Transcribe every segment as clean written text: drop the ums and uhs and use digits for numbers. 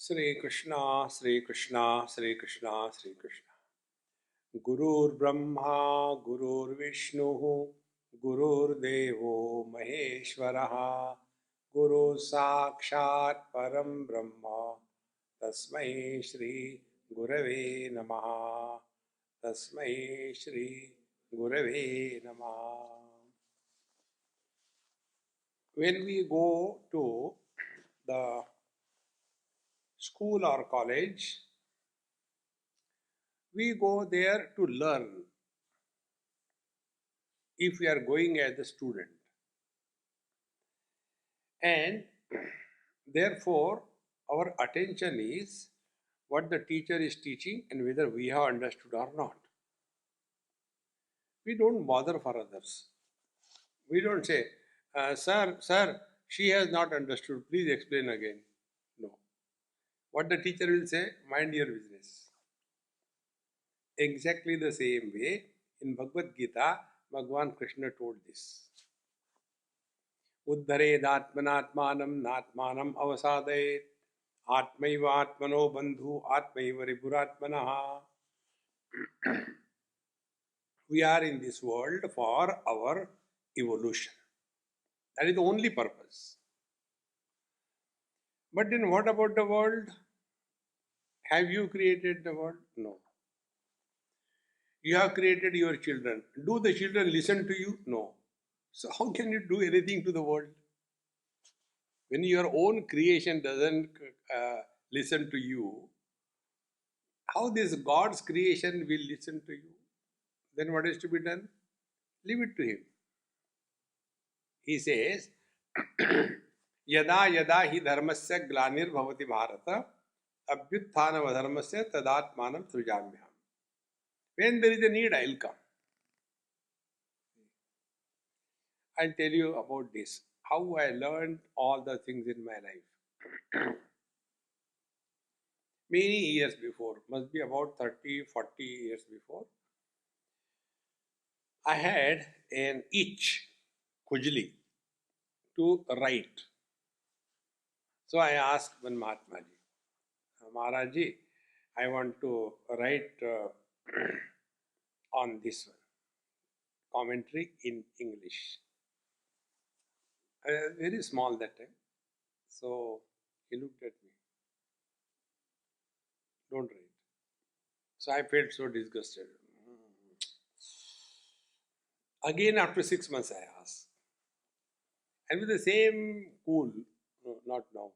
Sri Krishna, Sri Krishna, Sri Krishna, Sri Krishna. Gurur Brahma, Gurur Vishnu, Gurur Devo Maheshwaraha, Guru Sakshat Param Brahma, Tasmai Shri Gurave Namaha, Tasmai Shri Gurave Namaha. When we go to the school or college, we go there to learn if we are going as a student. And therefore, our attention is what the teacher is teaching and whether we have understood or not. We don't bother for others. We don't say, sir, she has not understood, please explain again. No. What the teacher will say, mind your business. Exactly the same way, in Bhagavad Gita, Bhagavan Krishna told this. Uddharedatmanatmanam natmanam avasadayet atmaiva atmano bandhu atmaiva ripuratmanaha. We are in this world for our evolution. That is the only purpose. But then what about the world? Have you created the world? No. You have created your children. Do the children listen to you? No. So how can you do anything to the world? When your own creation doesn't listen to you, how this God's creation will listen to you? Then what is to be done? Leave it to Him. He says, Yada yada hi dharmasya glanir bhavati bharata abhyutthanava dharmasya tadatmanam srijamyam. When there is a need, I will come. I'll tell you about this. How I learned all the things in my life. Many years before, must be about 30, 40 years before, I had an itch, khujli, to write. So I asked one Mahatma Ji, Maharaj Ji, I want to write on this one, commentary in English. Very small that time. So he looked at me. Don't write. So I felt so disgusted. Again after 6 months I asked. And with the same cool, no, not now.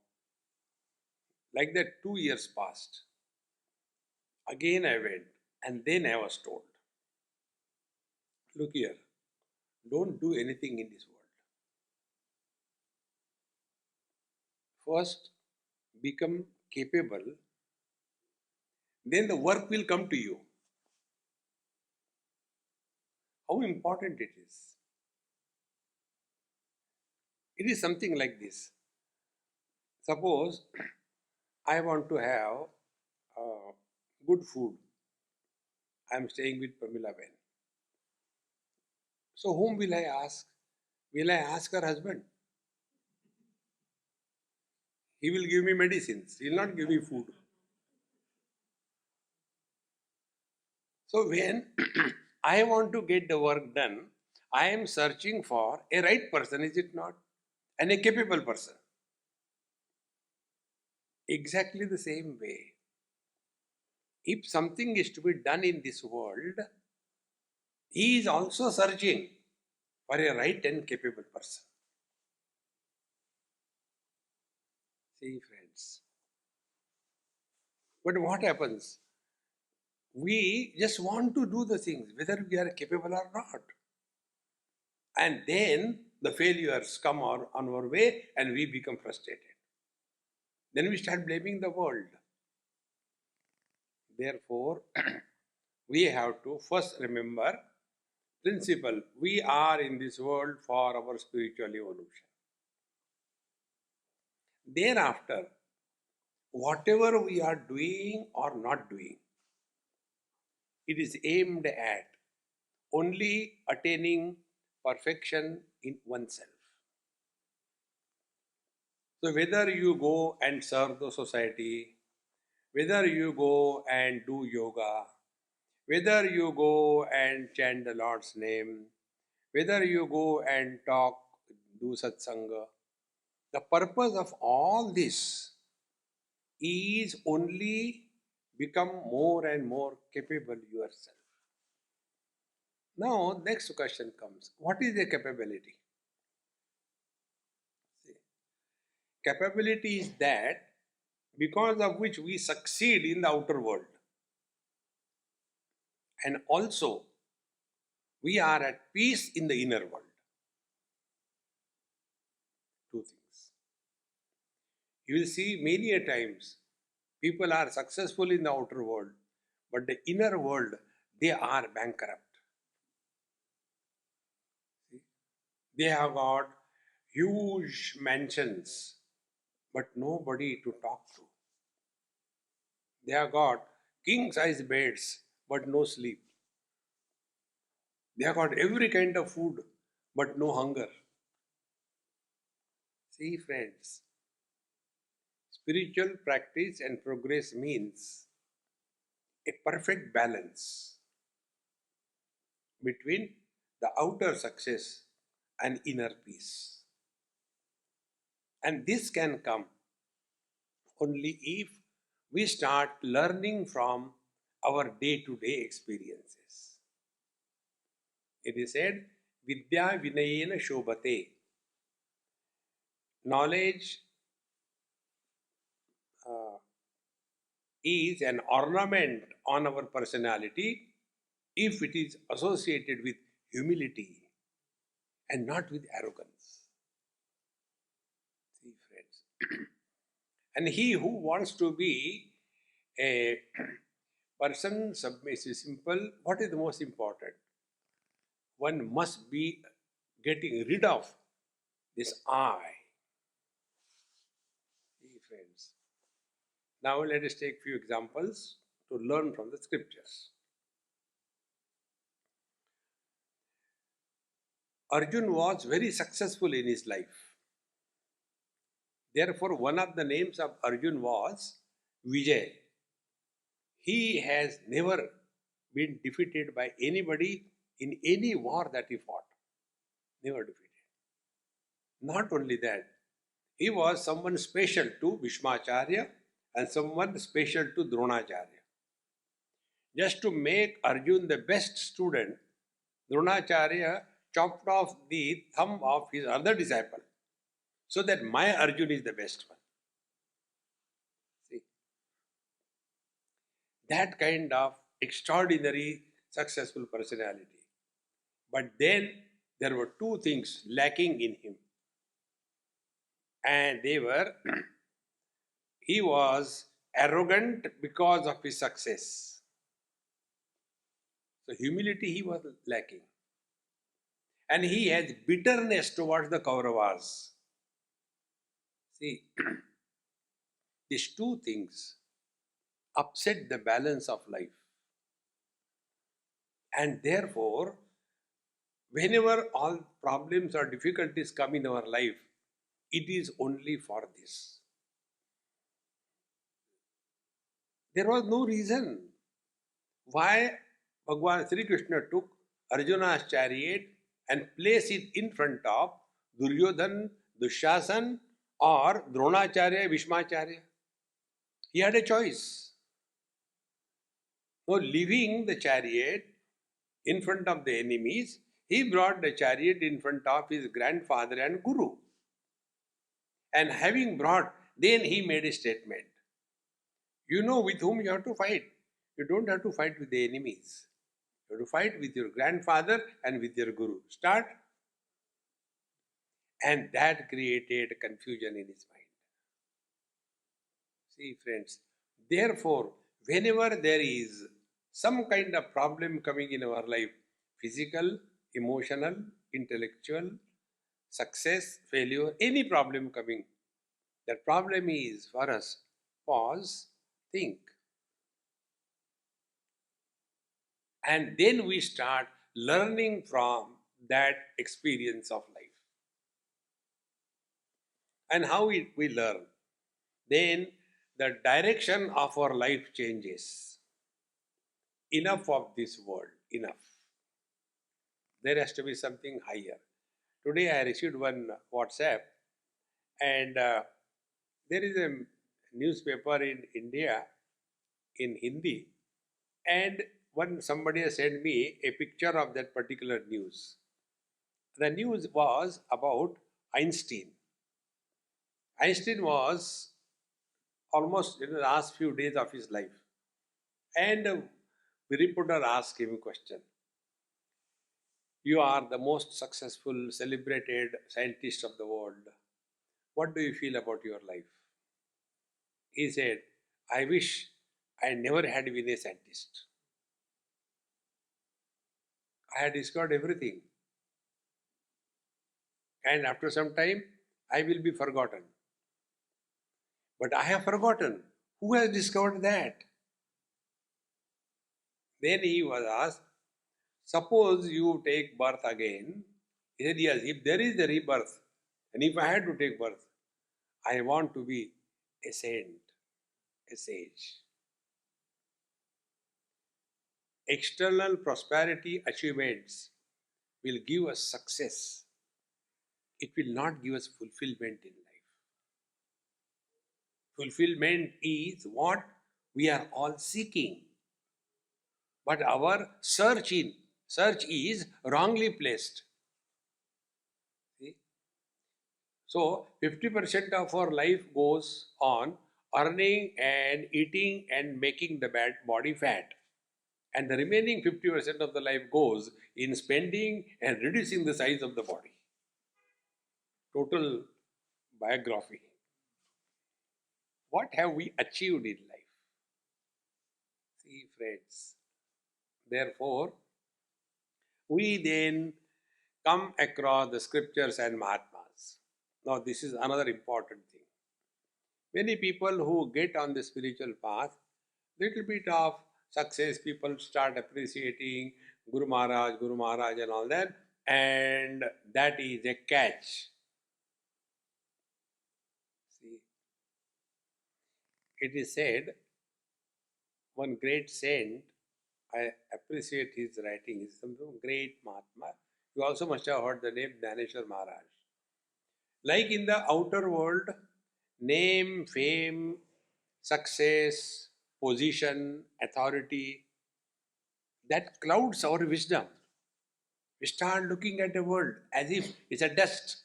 Like that 2 years passed. Again I went and then I was told, look here, don't do anything in this world. First, become capable, then the work will come to you. How important it is. It is something like this. Suppose I want to have good food. I am staying with Pramila Ben. So whom will I ask? Will I ask her husband? He will give me medicines. He will not give me food. So when I want to get the work done, I am searching for a right person, is it not? And a capable person. Exactly the same way. If something is to be done in this world, he is also searching for a right and capable person. See, friends. But what happens? We just want to do the things, whether we are capable or not. And then the failures come on our way and we become frustrated. Then we start blaming the world. Therefore, we have to first remember principle. We are in this world for our spiritual evolution. Thereafter, whatever we are doing or not doing, it is aimed at only attaining perfection in oneself. So whether you go and serve the society, Whether you go and do yoga, whether you go and chant the Lord's name, whether you go and talk, do satsanga, the purpose of all this is only become more and more capable yourself. Now, next question comes, what is the capability? See, capability is that because of which we succeed in the outer world, and also we are at peace in the inner world. Two things. You will see many a times people are successful in the outer world, but the inner world, they are bankrupt. See? They have got huge mansions, but nobody to talk to. They have got king size beds, but no sleep. They have got every kind of food, but no hunger. See, friends, spiritual practice and progress means a perfect balance between the outer success and inner peace. And this can come only if we start learning from our day-to-day experiences. It is said, Vidya Vinayena Shobhate. Knowledge is an ornament on our personality if it is associated with humility and not with arrogance. See, friends. And he who wants to be a person submissive, simple, what is the most important? One must be getting rid of this I. See, friends. Now let us take few examples to learn from the scriptures. Arjuna was very successful in his life. Therefore, one of the names of Arjuna was Vijay. He has never been defeated by anybody in any war that he fought. Never defeated. Not only that, he was someone special to Bhishmacharya and someone special to Dronacharya. Just to make Arjuna the best student, Dronacharya chopped off the thumb of his other disciple so that my Arjuna is the best one. See, that kind of extraordinary successful personality. But then there were two things lacking in him. And they were, he was arrogant because of his success. So humility he was lacking. And he has bitterness towards the Kauravas. See, these two things upset the balance of life. And therefore, whenever all problems or difficulties come in our life, it is only for this. There was no reason why Bhagavan Sri Krishna took Arjuna's chariot and placed it in front of Duryodhan, Dushasan or Dronacharya, Bhishmacharya. He had a choice. So leaving the chariot in front of the enemies, he brought the chariot in front of his grandfather and guru. And having brought, then he made a statement. You know with whom you have to fight. You don't have to fight with the enemies. You have to fight with your grandfather and with your guru. Start. And that created confusion in his mind. See, friends, therefore, whenever there is some kind of problem coming in our life, physical, emotional, intellectual, success, failure, any problem coming, that problem is for us, pause, think. And then we start learning from that experience of life. And how we learn? Then the direction of our life changes. Enough of this world, enough. There has to be something higher. Today I received one WhatsApp, and there is a newspaper in India in Hindi, and somebody has sent me a picture of that particular news. The news was about Einstein. Einstein was almost in the last few days of his life, and the reporter asked him a question. You are the most successful, celebrated scientist of the world. What do you feel about your life? He said, I wish I never had been a scientist. I had discovered everything. And after some time, I will be forgotten. But I have forgotten. Who has discovered that? Then he was asked, suppose you take birth again. He said, yes, if there is a rebirth, and if I had to take birth, I want to be a saint, a sage. External prosperity achievements will give us success. It will not give us fulfillment in life. Fulfillment is what we are all seeking. But our search is wrongly placed. See? So 50% of our life goes on earning and eating and making the body fat. And the remaining 50% of the life goes in spending and reducing the size of the body. Total biography. What have we achieved in life? See, friends. Therefore, we then come across the scriptures and Mahatmas. Now, this is another important thing. Many people who get on the spiritual path, little bit of success, people start appreciating Guru Maharaj and all that, and that is a catch. See, it is said, one great saint, I appreciate his writing, he's some great Mahatma. You also must have heard the name Dhaneshwar Maharaj. Like in the outer world, name, fame, success, position, authority, that clouds our wisdom. We start looking at the world as if it's a dust.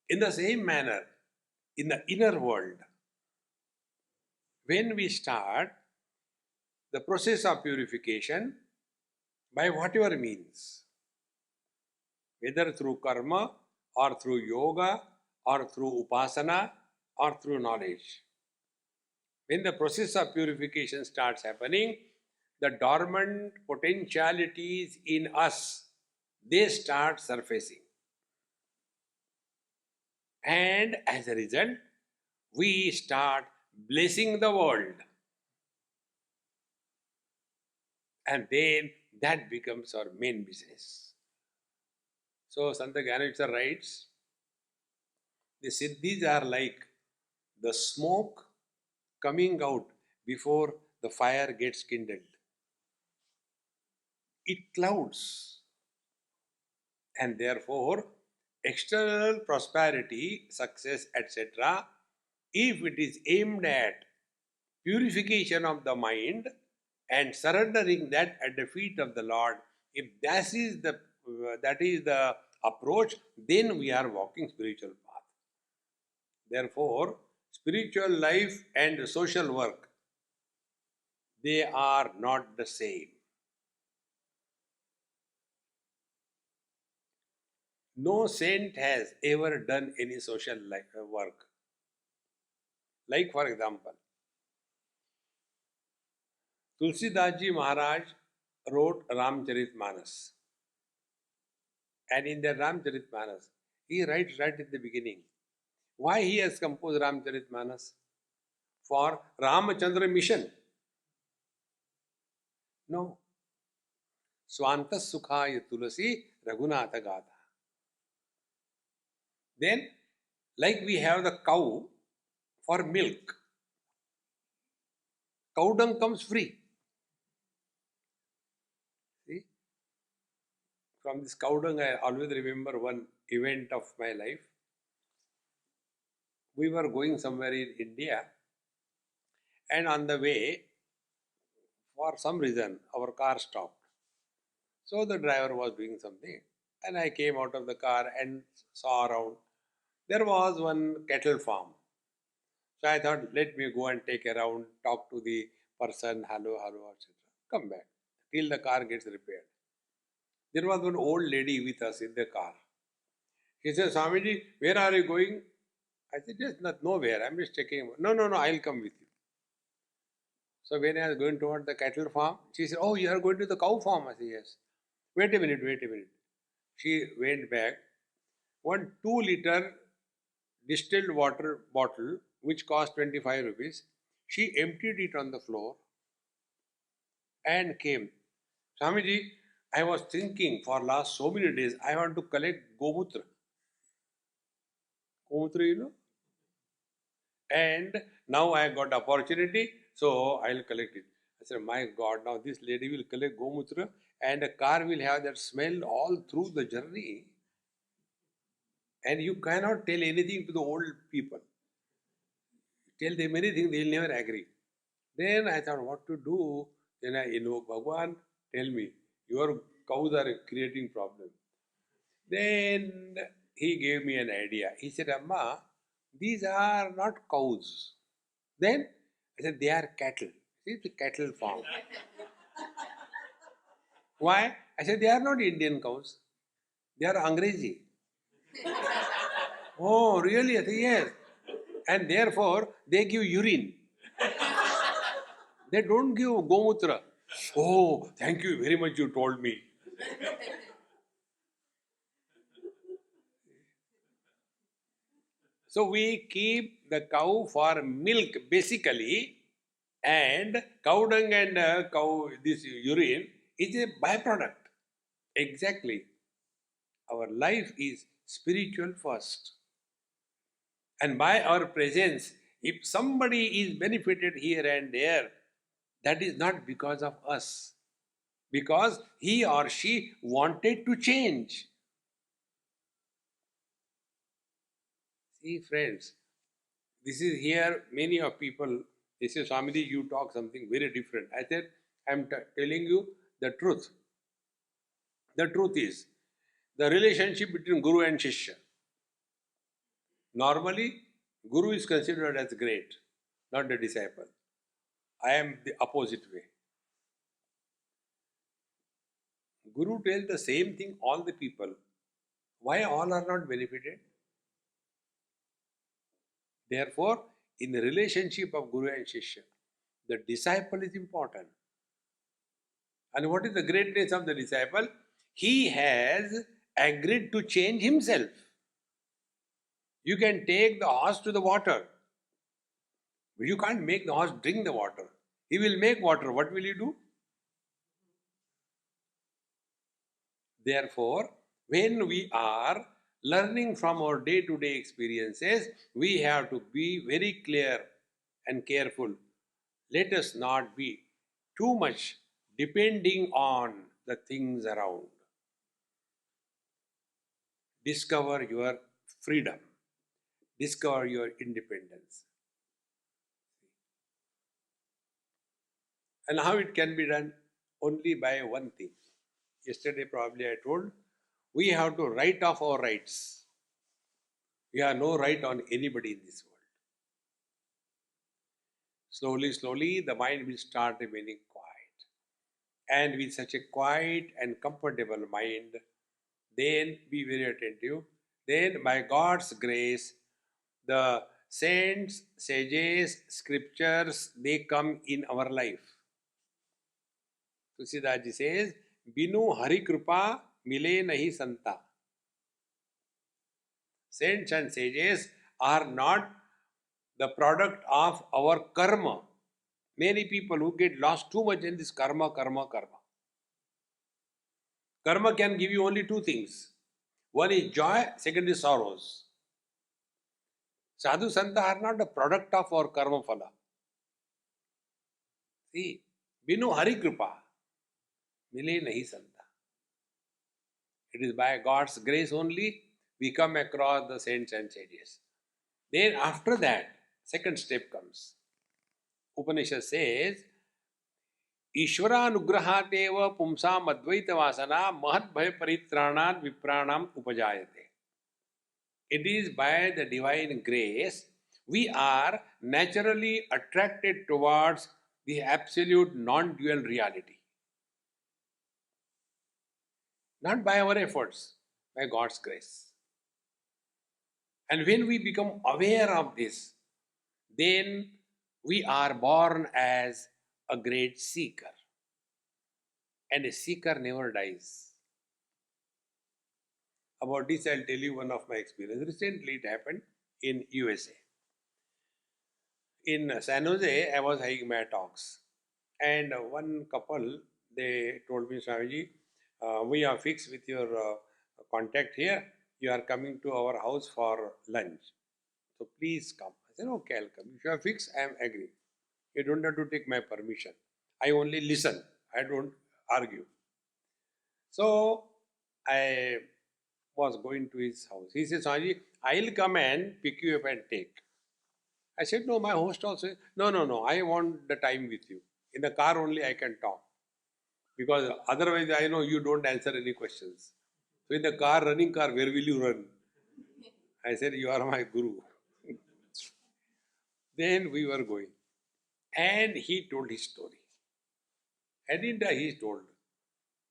In the same manner, in the inner world, when we start the process of purification by whatever means, whether through karma or through yoga or through upasana or through knowledge, when the process of purification starts happening, the dormant potentialities in us, they start surfacing. And as a result, we start blessing the world. And then that becomes our main business. So Santa Gyaneshwar writes, the siddhis are like the smoke coming out before the fire gets kindled. It clouds. And therefore, external prosperity, success, etc., if it is aimed at purification of the mind and surrendering that at the feet of the Lord, if that is the approach, then we are walking spiritual path. Therefore, spiritual life and social work, they are not the same. No saint has ever done any social work. Like for example, Tulsidas Ji Maharaj wrote Ramcharitmanas. And in the Ramcharitmanas, he writes right at the beginning. Why he has composed Ramcharitmanas? For Ramachandra mission. No. Swantas Sukhaya Tulasi Raghunatha Gatha. Then, like we have the cow for milk, Cow dung comes free. See? From this cow dung, I always remember one event of my life. We were going somewhere in India, and on the way, for some reason, our car stopped. So the driver was doing something, and I came out of the car and saw around. There was one cattle farm. So I thought, let me go and take a round, talk to the person, hello, hello, etc. Come back till the car gets repaired. There was one old lady with us in the car. She said, Swamiji, where are you going? I said, just not nowhere. I'm just checking. No, no, no, I'll come with you. So when I was going toward the cattle farm, she said, oh, you are going to the cow farm? I said, yes. Wait a minute, wait a minute. She went back. One 2-liter distilled water bottle, which cost 25 rupees, she emptied it on the floor and came. Swamiji, I was thinking for last so many days, I want to collect Gomutra. Gomutra, you know? And now I got opportunity, so I'll collect it. I said, my God, now this lady will collect Gomutra and a car will have that smell all through the journey. And you cannot tell anything to the old people. Tell them anything, they will never agree. Then I thought, what to do? Then I invoke Bhagwan, tell me, your cows are creating problem. Then he gave me an idea. He said, Amma, these are not cows. Then I said, they are cattle. It's a cattle farm. Why? I said, they are not Indian cows. They are Angrezi. Oh, really? I said, yes. And therefore, they give urine. They don't give Gomutra. Oh, thank you very much, you told me. So we keep the cow for milk basically, and cow dung and cow this urine is a byproduct. Exactly. Our life is spiritual first. And by our presence, if somebody is benefited here and there, that is not because of us. Because he or she wanted to change. See, friends, this is here, many of people, they say, Swamiji, you talk something very different. I said, I'm telling you the truth. The truth is, the relationship between Guru and Shishya. Normally, Guru is considered as great, not the disciple. I am the opposite way. Guru tells the same thing all the people. Why all are not benefited? Therefore, in the relationship of Guru and Shishya, the disciple is important. And what is the greatness of the disciple? He has agreed to change himself. You can take the horse to the water, but you can't make the horse drink the water. He will make water. What will you do? Therefore, when we are learning from our day-to-day experiences, we have to be very clear and careful. Let us not be too much depending on the things around. Discover your freedom. Discover your independence. And how it can be done? Only by one thing. Yesterday probably I told, we have to write off our rights. We have no right on anybody in this world. Slowly, slowly the mind will start remaining quiet. And with such a quiet and comfortable mind, then be very attentive. Then by God's grace, the saints, sages, scriptures, they come in our life. Tusidaji says, Binu Hari Kripa mile nahi santa. Saints and sages are not the product of our karma. Many people who get lost too much in this karma. Karma can give you only two things. One is joy, second is sorrows. Sadhu Santa are not the product of our karma phala. See, Binu Hari Kripa, mile nahi santa. It is by God's grace only we come across the saints and sages. Then after that, second step comes. Upanishad says, Ishvaranugrahatev pumsam advaita vasana mahat bhaya paritranad vipranam upajayate. It is by the divine grace we are naturally attracted towards the absolute non-dual reality. Not by our efforts, by God's grace. And when we become aware of this, then we are born as a great seeker. And a seeker never dies. About this, I'll tell you one of my experiences. Recently, it happened in USA. In San Jose, I was having my talks. And one couple, they told me, Swamiji, we are fixed with your contact here. You are coming to our house for lunch. So please come. I said, okay, I'll come. If you are fixed, I am agree. You don't have to take my permission. I only listen. I don't argue. So I was going to his house. He said, Swamiji, I'll come and pick you up and take. I said, no, my host also said, no, I want the time with you. In the car only I can talk. Because otherwise I know you don't answer any questions. So in the car, running car, where will you run? I said, you are my guru. Then we were going. And he told his story. And in that he told.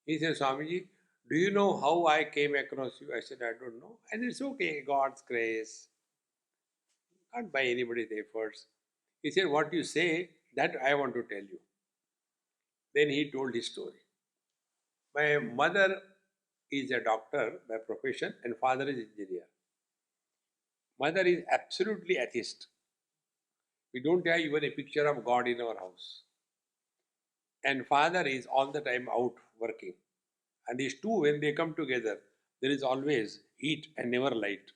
He said, Swamiji, do you know how I came across you? I said, I don't know. And it's okay, God's grace. Not by anybody's efforts. He said, what you say, that I want to tell you. Then he told his story. My mother is a doctor by profession and father is engineer. Mother is absolutely atheist. We don't have even a picture of God in our house. And father is all the time out working. And these two, when they come together, there is always heat and never light.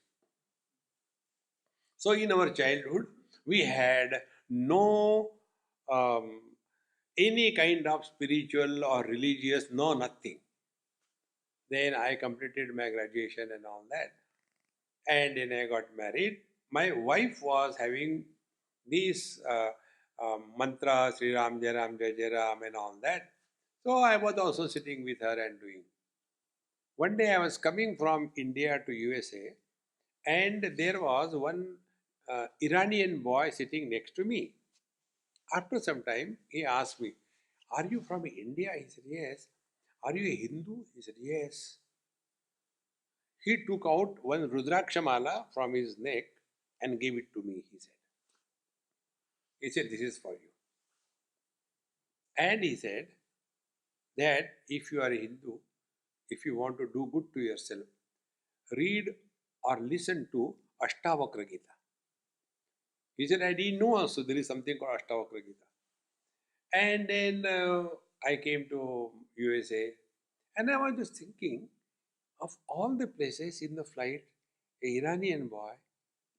So in our childhood, we had no any kind of spiritual or religious, no nothing. Then I completed my graduation and all that. And then I got married. My wife was having these mantras, Sri Ram, Jai Ram, Jai Jai Ram and all that. So I was also sitting with her and doing. One day I was coming from India to USA and there was one Iranian boy sitting next to me. After some time, he asked me, are you from India? He said, yes. Are you a Hindu? He said, yes. He took out one Rudrakshamala from his neck and gave it to me, he said. He said, this is for you. And he said that if you are a Hindu, if you want to do good to yourself, read or listen to Ashtavakra Gita. He said, I didn't know also there is something called Ashtavakra Gita. And then I came to USA and I was just thinking of all the places in the flight, a Iranian boy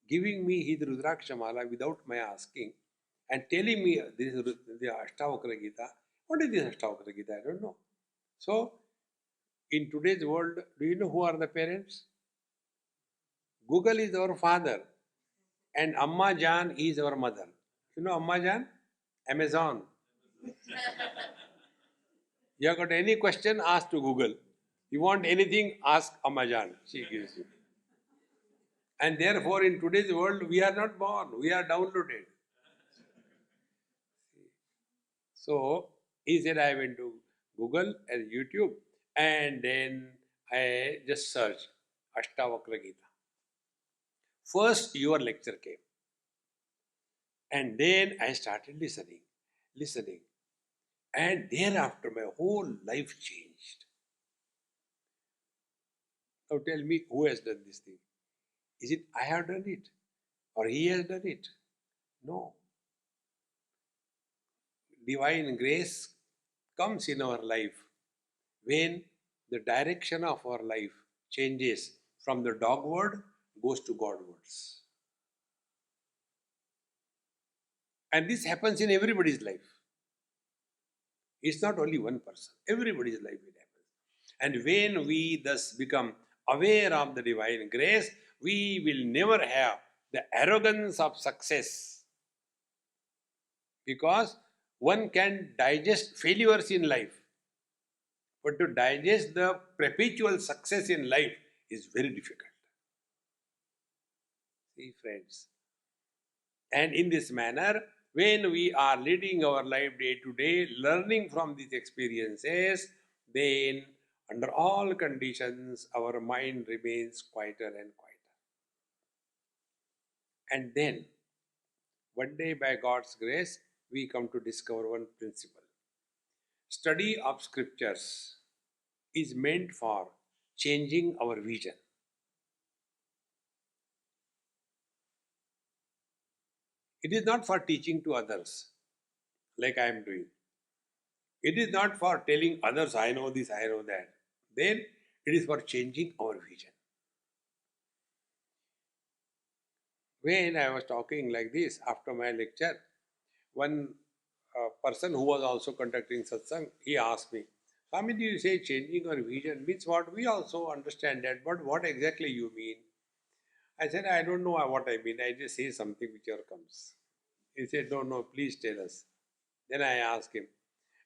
giving me his Rudrakshamala without my asking and telling me this is the Ashtavakra Gita. What is this Ashtavakra Gita? I don't know. So, in today's world, do you know who are the parents? Google is our father and Amma Jan is our mother. You know Amma Jan? Amazon. You have got any question, ask to Google. You want anything, ask Amma Jan. She gives you. And therefore, in today's world, we are not born, we are downloaded. So, he said, I went to Google and YouTube and then I just searched Ashtavakra Gita. First, your lecture came. And then I started listening. And thereafter, my whole life changed. Now tell me, who has done this thing? Is it I have done it? Or he has done it? No. Divine grace comes in our life when the direction of our life changes from the dogward, goes to Godwards. And this happens in everybody's life. It's not only one person. Everybody's life will happen. And when we thus become aware of the divine grace, we will never have the arrogance of success. Because one can digest failures in life, but to digest the perpetual success in life is very difficult. See, friends. And in this manner, when we are leading our life day to day, learning from these experiences, then under all conditions, our mind remains quieter and quieter. And then, one day by God's grace, we come to discover one principle. Study of scriptures is meant for changing our vision. It is not for teaching to others, like I am doing. It is not for telling others, I know this, I know that. Then it is for changing our vision. When I was talking like this after my lecture, one person who was also conducting satsang, he asked me, Swami, you say changing our vision means what? We also understand that, but what exactly you mean? I said, I don't know what I mean. I just say something whichever comes. He said, no, no, please tell us. Then I asked him,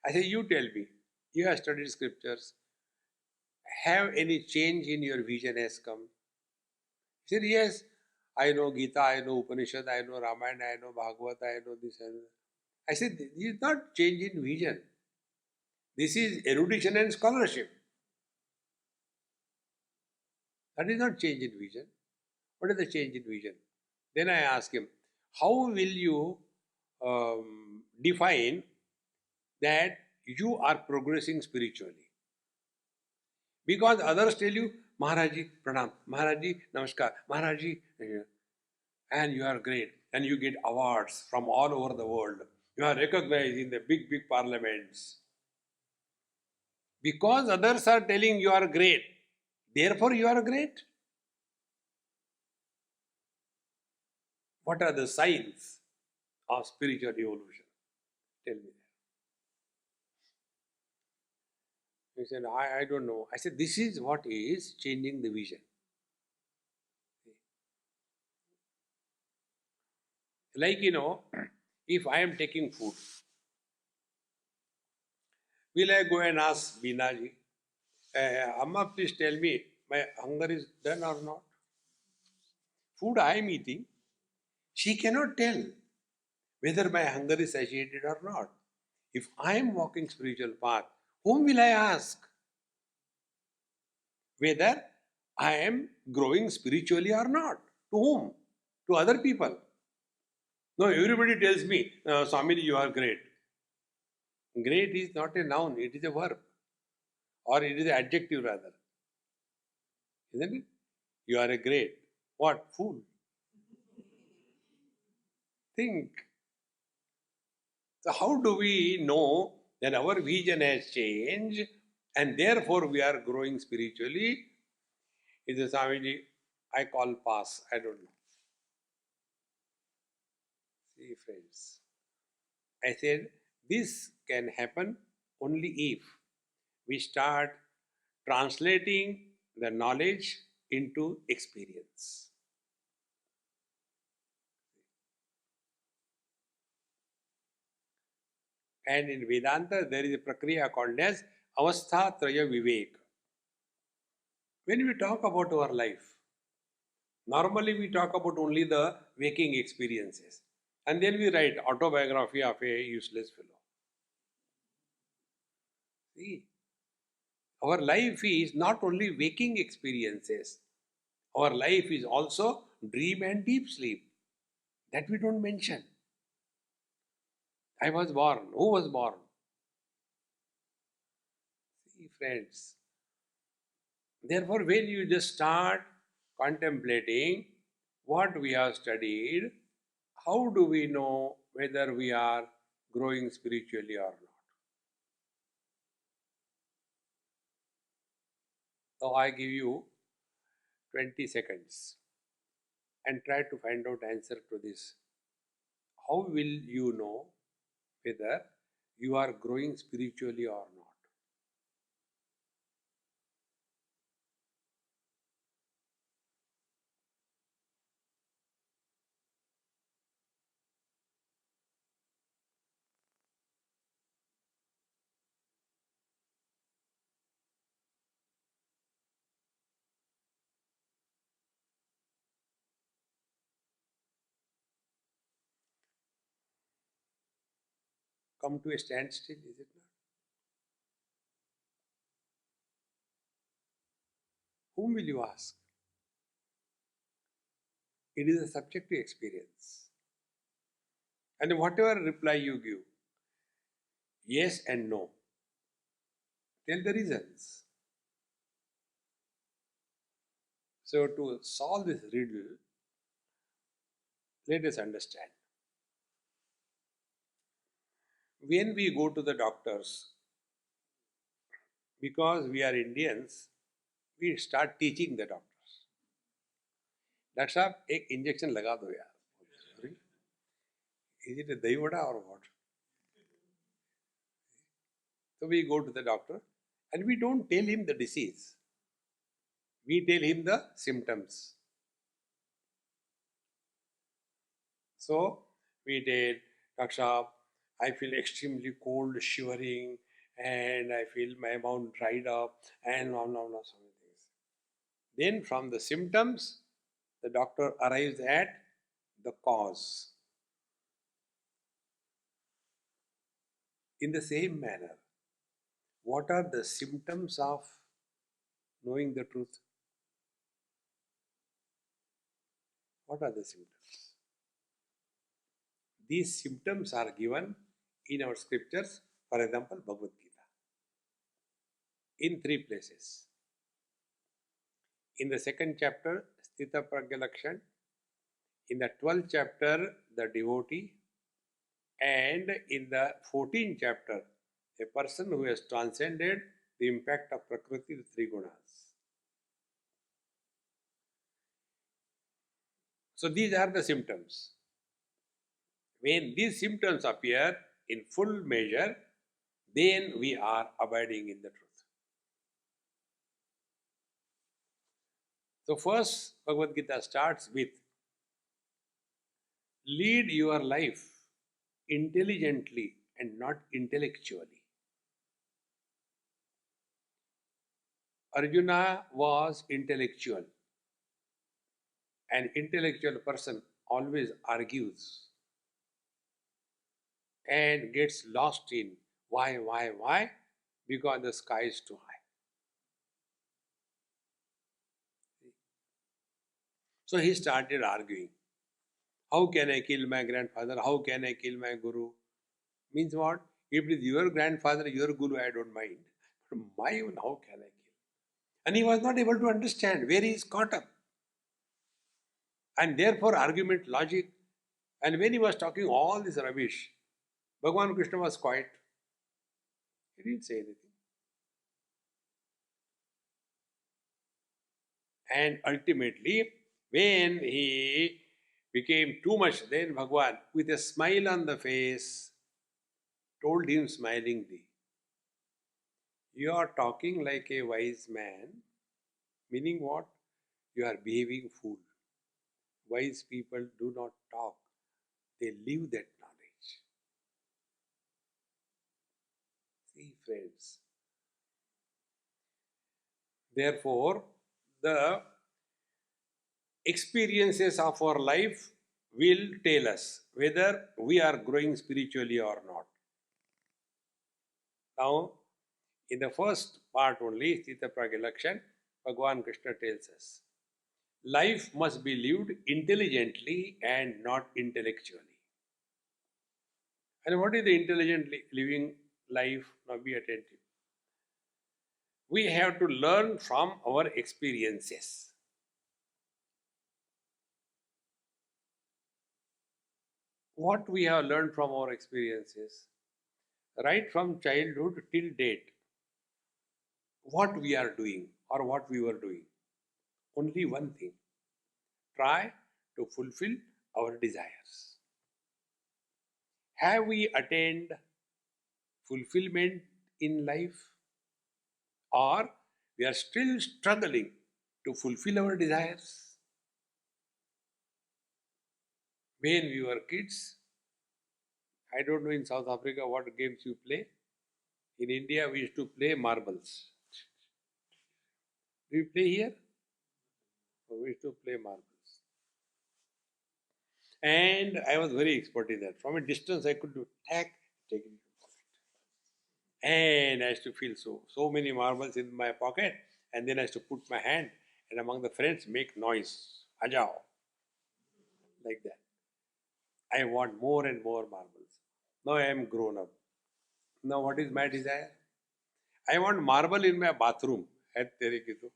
I said, you tell me, you have studied scriptures. Have any change in your vision has come? He said, yes, I know Gita, I know Upanishad, I know Ramayana, I know Bhagavad, I know this and that. I said, this is not change in vision. This is erudition and scholarship. That is not change in vision. What is the change in vision? Then I asked him, how will you define that you are progressing spiritually? Because others tell you, Maharaji, Pranam, Maharaji, Namaskar, Maharaji, and you are great. And you get awards from all over the world. You are recognized in the big, big parliaments. Because others are telling you are great, therefore you are great. What are the signs of spiritual evolution? Tell me that. He said, I don't know. I said, this is what is changing the vision. Like, if I am taking food, will I go and ask Binaji, Amma, please tell me, my hunger is done or not? Food I am eating, she cannot tell whether my hunger is satiated or not. If I am walking spiritual path, whom will I ask? Whether I am growing spiritually or not. To whom? To other people. No, everybody tells me, Swami, you are great. Great is not a noun, it is a verb. Or it is an adjective rather. Isn't it? You are a great. What? Fool. Think. So how do we know that our vision has changed and therefore we are growing spiritually? He says, Swamiji, I call pass. I don't know. See, friends. I said, this can happen only if we start translating the knowledge into experience. And in Vedanta, there is a prakriya called as avastha traya vivek. When we talk about our life, normally we talk about only the waking experiences. And then we write autobiography of a useless fellow. See, our life is not only waking experiences, our life is also dream and deep sleep. That we don't mention. I was born. Who was born? See, friends. Therefore, when you just start contemplating what we have studied, how do we know whether we are growing spiritually or not? So I give you 20 seconds and try to find out answer to this. How will you know whether you are growing spiritually or not. Come to a standstill, is it not? Whom will you ask? It is a subjective experience. And whatever reply you give, yes and no, tell the reasons. So, to solve this riddle, let us understand. When we go to the doctors, because we are Indians, we start teaching the doctors. Doctor साहब एक injection लगा दो यार. Is it a dahi vada or what? So we go to the doctor and we don't tell him the disease. We tell him the symptoms. So we tell, Doctor Saab, I feel extremely cold, shivering, and I feel my mouth dried up, and no, so many things. Then from the symptoms, the doctor arrives at the cause. In the same manner, what are the symptoms of knowing the truth? What are the symptoms? These symptoms are given in our scriptures, for example, Bhagavad Gita, in 3 places. In the 2nd chapter, Sthita Pragya Lakshan, in the 12th chapter, the devotee, and in the 14th chapter, a person who has transcended the impact of Prakriti, the 3 gunas. So these are the symptoms. When these symptoms appear in full measure, then we are abiding in the truth. So first, Bhagavad Gita starts with, lead your life intelligently and not intellectually. Arjuna was intellectual. An intellectual person always argues and gets lost in why? Because the sky is too high. So he started arguing. How can I kill my grandfather? How can I kill my guru? Means what? If it is your grandfather, your guru, I don't mind. But my own, how can I kill? And he was not able to understand where he is caught up. And therefore, argument, logic. And when he was talking all this rubbish, Bhagavan Krishna was quiet. He didn't say anything. And ultimately, when he became too much, then Bhagavan, with a smile on the face, told him smilingly, you are talking like a wise man, meaning what? You are behaving fool. Wise people do not talk, they live that knowledge. See, friends. Therefore, the experiences of our life will tell us whether we are growing spiritually or not. Now, in the first part only, Sthita Pragya Lakshan, Bhagavan Krishna tells us, life must be lived intelligently and not intellectually. And what is the intelligently living life? Now be attentive. We have to learn from our experiences. What we have learned from our experiences, right from childhood till date, what we are doing or what we were doing. Only one thing, try to fulfill our desires. Have we attained fulfillment in life, or we are still struggling to fulfill our desires? When we were kids, I don't know in South Africa what games you play. In India, we used to play marbles. Do you play here? We used to play marbles. And I was very expert in that. From a distance, I could do tack, take it. And I used to feel so many marbles in my pocket. And then I used to put my hand and among the friends make noise. Ajao. Like that. I want more and more marbles. Now I am grown up. Now what is my desire? I want marble in my bathroom. At tere ki to.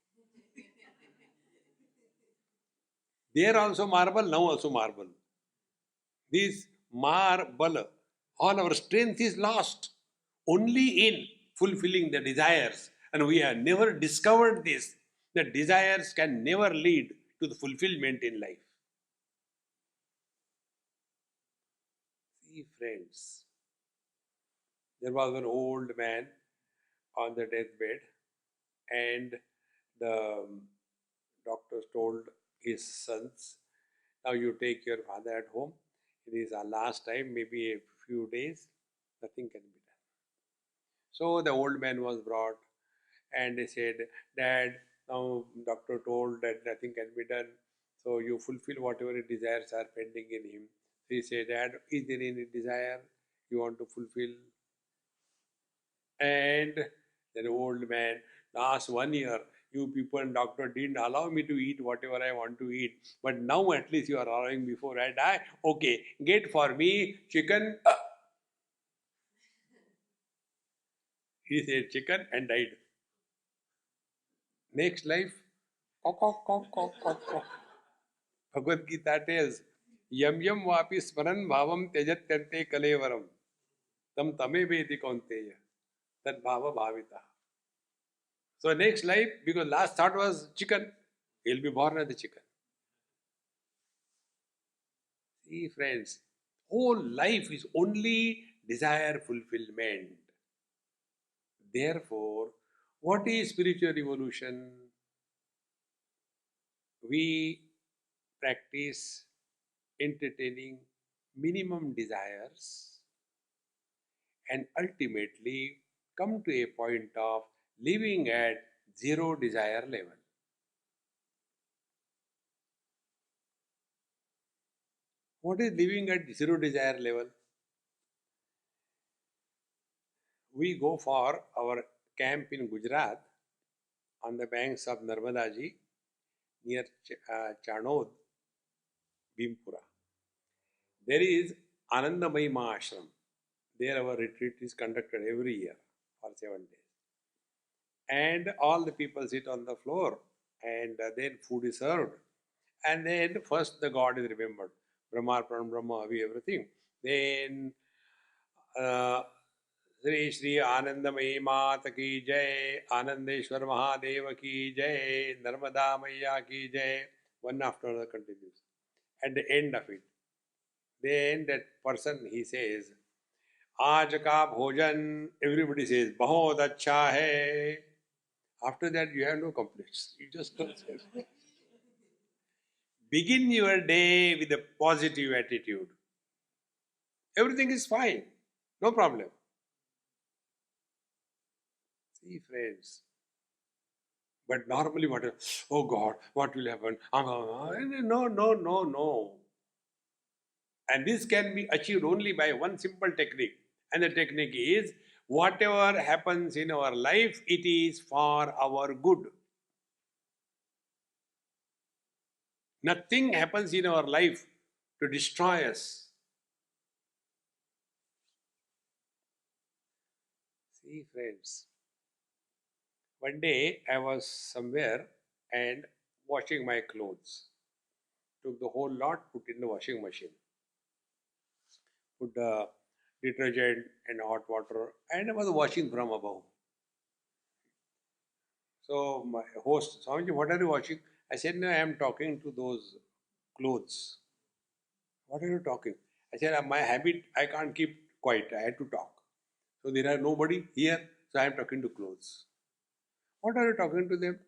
There also marble, now also marble. This marble, all our strength is lost only in fulfilling the desires. And we have never discovered this. That desires can never lead to the fulfillment in life. See, friends, there was an old man on the deathbed, and the doctors told his sons, now you take your father at home. It is our last time, maybe a few days, nothing can be done. So the old man was brought and they said, Dad, now doctor told that nothing can be done. So you fulfill whatever desires are pending in him. He said, Dad, is there any desire you want to fulfill? And that old man, last 1 year, you people and doctor didn't allow me to eat whatever I want to eat. But now at least you are allowing before I die. Okay, get for me chicken. He said chicken and died. Next life, cock, cock, cock, cock, cock, cock. Bhagavad Gita tells, Yam yam vapi smaran bhavam tejatyante kalevaram. Tam tame vedi kaunteya. That bhava bhavita. So next life, because last thought was chicken, he'll be born as a chicken. See, friends, whole life is only desire fulfillment. Therefore, what is spiritual evolution? We practice entertaining minimum desires and ultimately come to a point of living at zero desire level. What is living at zero desire level? We go for our camp in Gujarat on the banks of Narmada Ji near Chanod, Bhimpura. There is Anandamayi Ashram. There our retreat is conducted every year for 7 days. And all the people sit on the floor and then food is served. And then first the God is remembered. Brahma, Pran, Brahma, Avi, everything. Then Shri Shri Anandamayi Mata ki Jai, Anandeshwar Mahadeva ki Jai, Narmada Maya ki Jai. One after another continues. At the end of it, then that person, he says, Aaj ka bhojan, everybody says, Bahut acha hai. After that, you have no complaints. You just don't say. Begin your day with a positive attitude. Everything is fine. No problem. See, friends. But normally, what? Oh God, what will happen? No, no, no, no. And this can be achieved only by one simple technique. And the technique is, whatever happens in our life, it is for our good. Nothing happens in our life to destroy us. See, friends, one day I was somewhere and washing my clothes. Took the whole lot, put in the washing machine. Put the detergent and hot water, and I was washing from above. So my host, Swamiji, what are you washing? I said, no, I am talking to those clothes. What are you talking? I said, my habit, I can't keep quiet. I had to talk. So there are nobody here, so I am talking to clothes. What are you talking to them?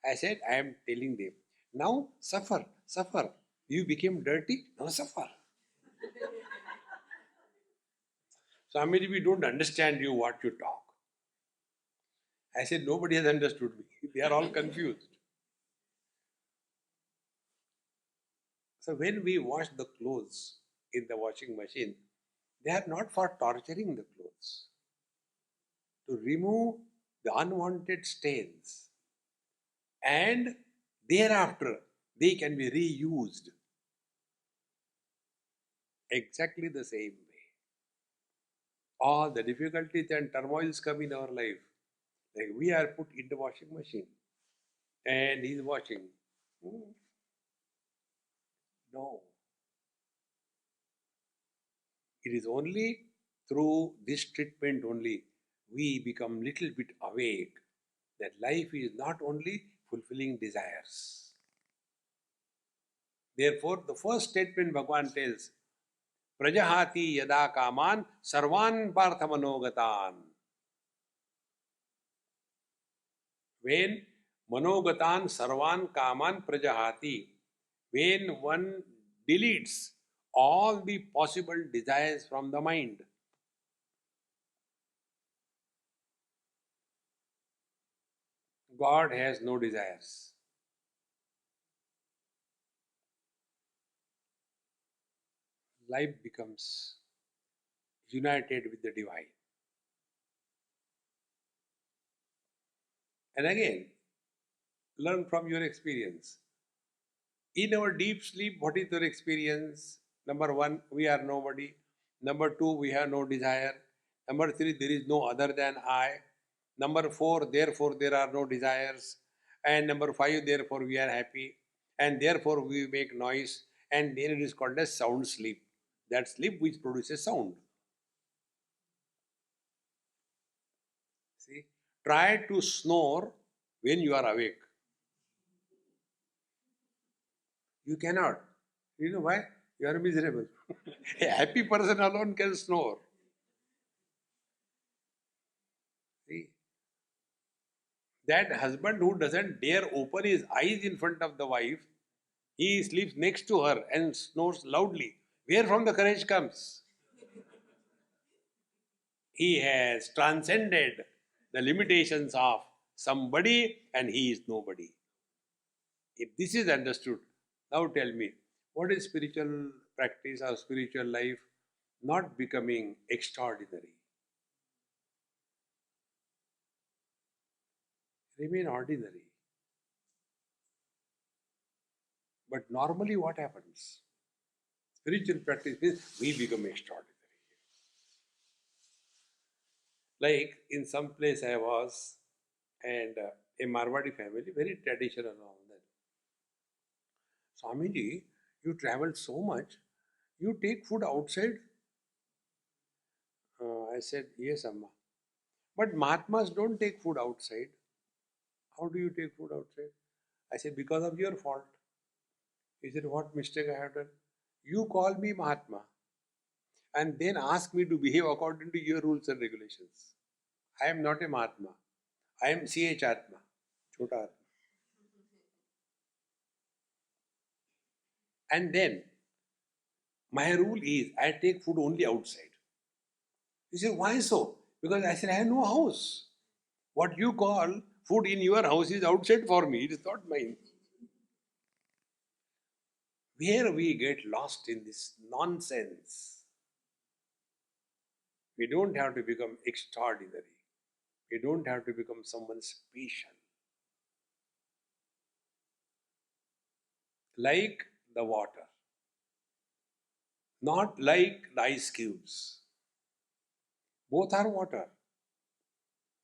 I said, I am telling them, now suffer, suffer. You became dirty, now suffer. Swamiji, we don't understand you what you talk. I said, nobody has understood me. They are all confused. So when we wash the clothes in the washing machine, they are not for torturing the clothes. To remove the unwanted stains. And thereafter, they can be reused. Exactly the same way. All the difficulties and turmoils come in our life. Like we are put in the washing machine and he is washing. No. It is only through this treatment only we become little bit awake that life is not only fulfilling desires. Therefore, the first statement Bhagavan tells, Prajahati yada kaman sarvan parthamanogataan. When manogatan sarvan kaman prajahati, when one deletes all the possible desires from the mind, God has no desires. Life becomes united with the divine. And again, learn from your experience. In our deep sleep, what is your experience? Number one, we are nobody. Number two, we have no desire. Number three, there is no other than I. Number four, therefore there are no desires. And number five, therefore we are happy. And therefore we make noise. And then it is called as sound sleep. That sleep which produces sound. See, try to snore when you are awake. You cannot. You know why? You are miserable. A happy person alone can snore. See, that husband who doesn't dare open his eyes in front of the wife, he sleeps next to her and snores loudly. Where from the courage comes? He has transcended the limitations of somebody and he is nobody. If this is understood, now tell me, what is spiritual practice or spiritual life? Not becoming extraordinary. Remain ordinary. But normally what happens? Spiritual practice means we become extraordinary. Like in some place I was, and a Marwadi family, very traditional and all that. Swamiji, you travel so much, you take food outside? I said, yes, Amma. But Mahatmas don't take food outside. How do you take food outside? I said, because of your fault. He said, what mistake I have done? You call me Mahatma and then ask me to behave according to your rules and regulations. I am not a Mahatma. I am CH Atma, Chota Atma. And then, my rule is I take food only outside. He said, why so? Because I said, I have no house. What you call food in your house is outside for me, it is not mine. Where we get lost in this nonsense. We don't have to become extraordinary. We don't have to become someone special. Like the water. Not like the ice cubes. Both are water.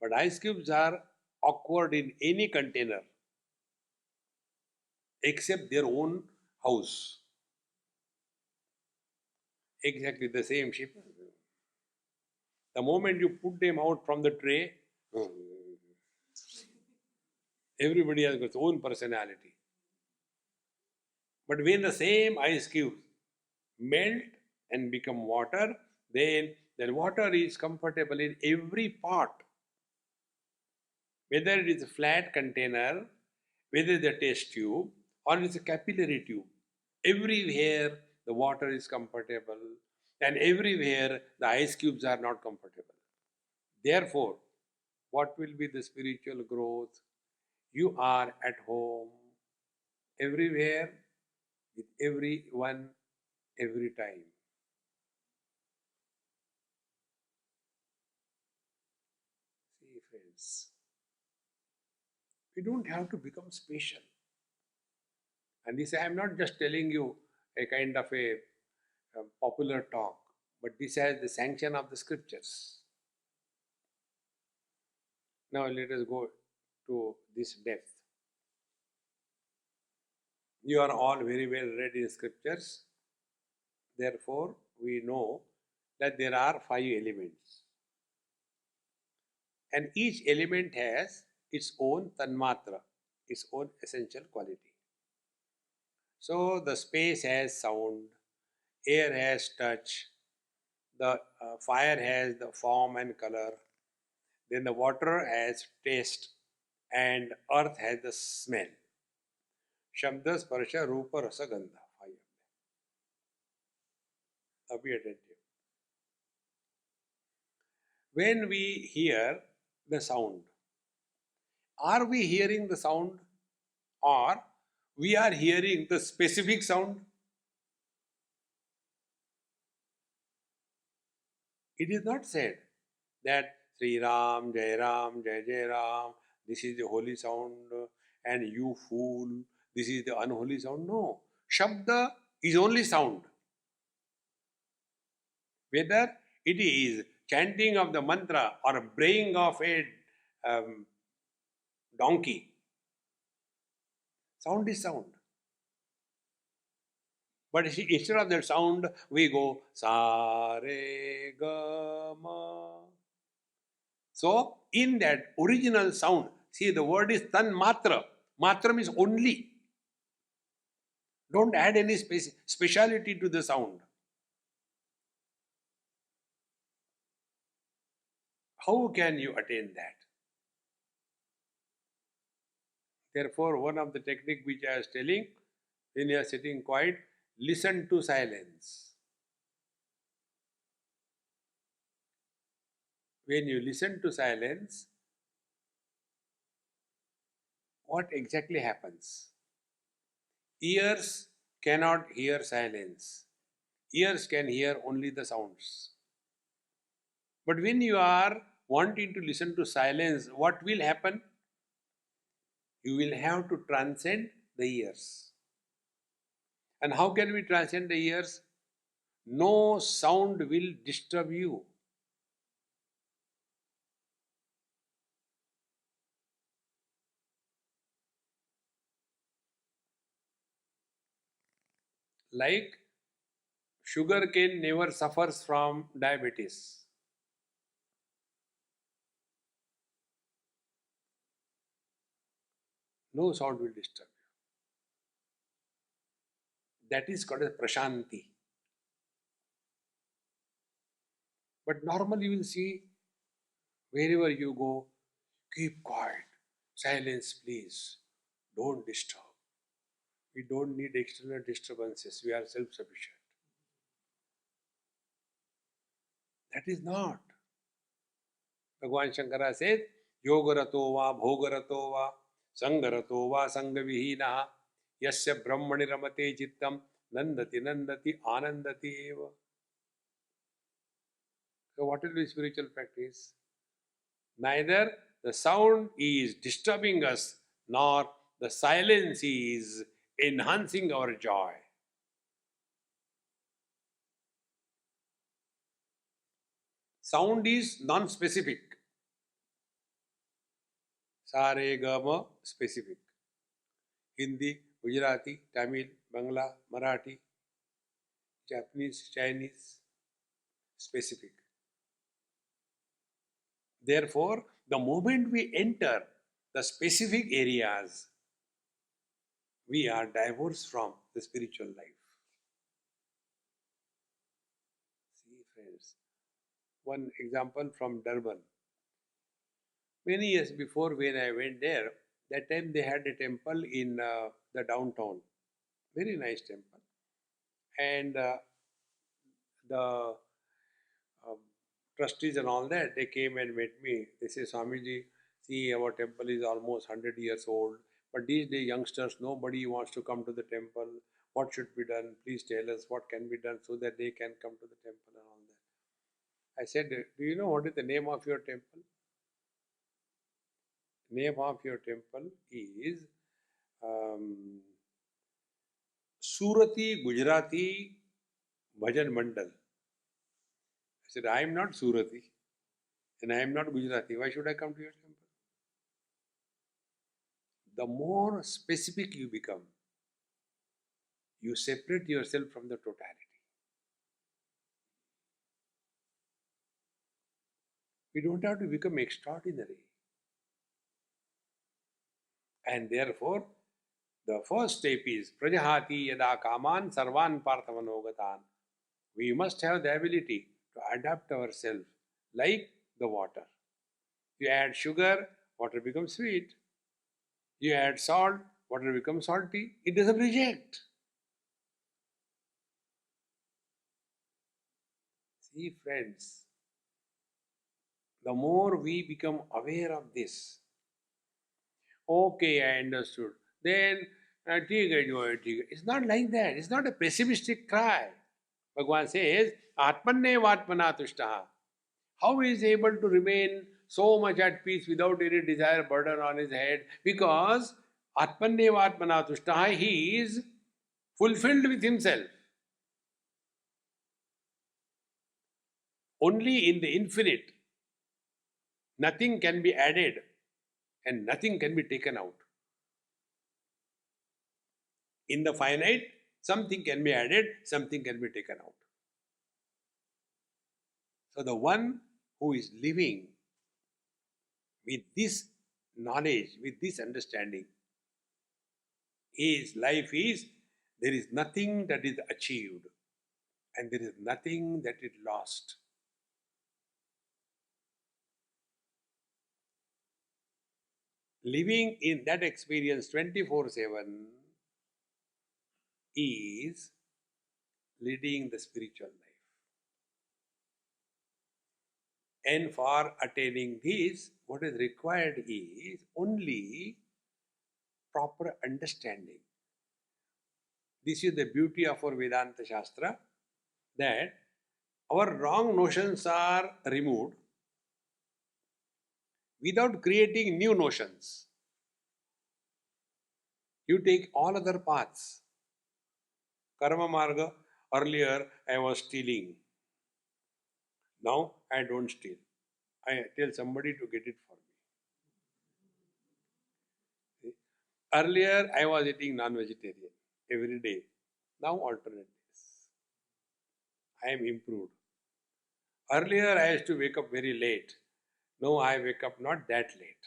But ice cubes are awkward in any container except their own house. Exactly the same shape. The moment you put them out from the tray, everybody has got its own personality. But when the same ice cubes melt and become water, then that water is comfortable in every part, whether it is a flat container, whether it is a test tube, or it is a capillary tube. Everywhere the water is comfortable, and everywhere the ice cubes are not comfortable. Therefore, what will be the spiritual growth? You are at home, everywhere, with everyone, every time. See, friends, we don't have to become special. And this I am not just telling you a kind of a popular talk, but this has the sanction of the scriptures. Now let us go to this depth. You are all very well read in scriptures. Therefore, we know that there are 5 elements. And each element has its own tanmatra, its own essential quality. So the space has sound, air has touch, the fire has the form and color, then the water has taste, and earth has the smell. Shabda, Sparsha, Rupa, Rasa, Gandha. 5 of them. Now be attentive. When we hear the sound, are we hearing the sound or we are hearing the specific sound? It is not said that Sri Ram, Jai Ram, Jai Jai Ram, this is the holy sound, and you fool, this is the unholy sound. No. Shabda is only sound. Whether it is chanting of the mantra or braying of a donkey, sound is sound. But instead of that sound, we go sa re ga ma. So, in that original sound, see the word is tan matra. Matra means only. Don't add any speciality to the sound. How can you attain that? Therefore, one of the technique which I was telling, when you are sitting quiet, listen to silence. When you listen to silence, what exactly happens? Ears cannot hear silence. Ears can hear only the sounds. But when you are wanting to listen to silence, what will happen? You will have to transcend the ears. And how can we transcend the ears? No sound will disturb you. Like sugar cane never suffers from diabetes. No sound will disturb you. That is called as prashanti. But normally you will see wherever you go, keep quiet, silence please, don't disturb. We don't need external disturbances, we are self-sufficient. That is not. Bhagavan Shankara says, Yogarato va bhogarato va sangarato va sangavihina yasya brahmani ramate chittam nandati nandati anandati eva. So what will be spiritual practice? Neither the sound is disturbing us, nor the silence is enhancing our joy. Sound is non-specific. Sa re ga ma specific. Hindi, Gujarati, Tamil, Bangla, Marathi, Japanese, Chinese, specific. Therefore, the moment we enter the specific areas, we are divorced from the spiritual life. See, friends, one example from Durban. Many years before, when I went there, that time they had a temple in the downtown. Very nice temple. And the um, trustees and all that, they came and met me. They say, Swamiji, see, our temple is almost 100 years old. But these days, youngsters, nobody wants to come to the temple. What should be done? Please tell us what can be done so that they can come to the temple and all that. I said, do you know what is the name of your temple? Name of your temple is um, Surati Gujarati Bhajan Mandal. I said, I am not Surati and I am not Gujarati. Why should I come to your temple? The more specific you become, you separate yourself from the totality. We don't have to become extraordinary. And therefore, the first step is Prajahati yada kaman sarvan parthamanogatan. We must have the ability to adapt ourselves like the water. You add sugar, water becomes sweet. You add salt, water becomes salty. It doesn't reject. See, friends, the more we become aware of this, okay, I understood. Then, it's not like that. It's not a pessimistic cry. Bhagavan says, Atmanne vatmana tushtaha. How he is able to remain so much at peace without any desire burden on his head? Because Atmanne vatmana tushtaha, he is fulfilled with himself. Only in the infinite, nothing can be added and nothing can be taken out. In the finite, something can be added, something can be taken out. So the one who is living with this knowledge, with this understanding, his life is, there is nothing that is achieved and there is nothing that is lost. Living in that experience 24/7 is leading the spiritual life. And for attaining this, what is required is only proper understanding. This is the beauty of our Vedanta Shastra, that our wrong notions are removed without creating new notions. You take all other paths. Karma Marga, earlier I was stealing. Now I don't steal. I tell somebody to get it for me. Earlier I was eating non-vegetarian every day. Now alternate days. I am improved. Earlier I used to wake up very late. Now I wake up not that late.